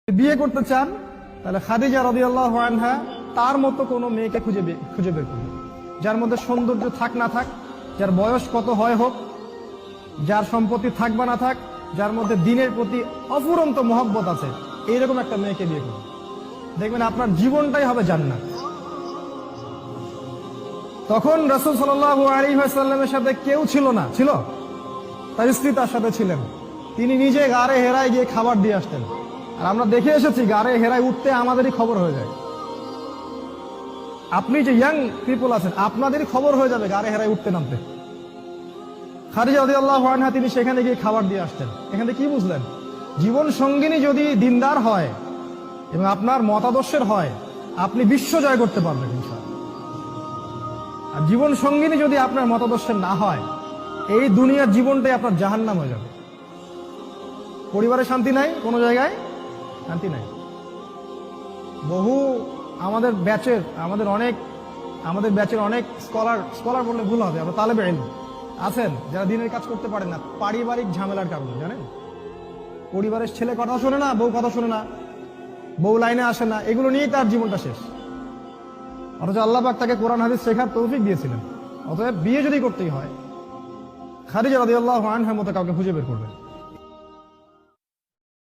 বিয়ে করতে চান তাহলে খাদিজা রাদিয়াল্লাহু আনহা তার মতো কোনো মেয়েকে খুঁজে বের করুন, যার মধ্যে সৌন্দর্য থাক না থাক, যার বয়স কত হয় হোক, যার সম্পত্তি থাক বা না থাক, যার মধ্যে দিনের প্রতি অফুরন্ত মহব্বত আছে, এইরকম একটা মেয়েকে বিয়ে করুন। দেখবেন আপনার জীবনটাই হবে জান্নাত। তখন রাসূল সাল্লাল্লাহু আলাইহি ওয়াসাল্লামের সাথে কেউ ছিল না, ছিল তার স্ত্রী তার সাথে ছিলেন। তিনি নিজে গাড়ে হেরায় গিয়ে খাবার দিয়ে আসতেন। আর আমরা দেখে এসেছি গাড়ে হেরায় উঠতে আমাদেরই খবর হয়ে যায়। আপনি যে ইয়াং পিপল আছেন, আপনাদেরই খবর হয়ে যাবে গাড়ে হেরায় উঠতে নামতে। খাদিজা রাদিয়াল্লাহু আনহা তিনি সেখানে গিয়ে খাবার দিয়ে আসতেন। এখানে কি বুঝলেন? জীবন সঙ্গিনী যদি দিনদার হয় এবং আপনার মতাদর্শের হয়, আপনি বিশ্ব জয় করতে পারবেন ইনশাআল্লাহ। আর জীবন সঙ্গিনী যদি আপনার মতাদর্শের না হয়, এই দুনিয়ার জীবনটাই আপনার জাহান্নাম হয়ে যাবে। পরিবারে শান্তি নাই, কোনো জায়গায় শান্তি নাই। বহু আমাদের ব্যাচের অনেক স্কলার বললে ভুল হবে, আমরা তালেবে ইলম আছেন যারা দিনের কাজ করতে পারেন না, পারিবারিক ঝামেলার কারণে। জানেন, পরিবারের ছেলে কথা শোনে না, বউ কথা শোনে না, বউ লাইনে আসে না, এগুলো নিয়েই তার জীবনটা শেষ। অথচ আল্লাহ পাক তাকে কোরআন হাদিস শেখার তৌফিক দিয়েছিলেন। অতএব বিয়ে যদি করতেই হয়, খাদিজা রাদিয়াল্লাহু আনহার মতো কাউকে খুঁজে বের করবেন।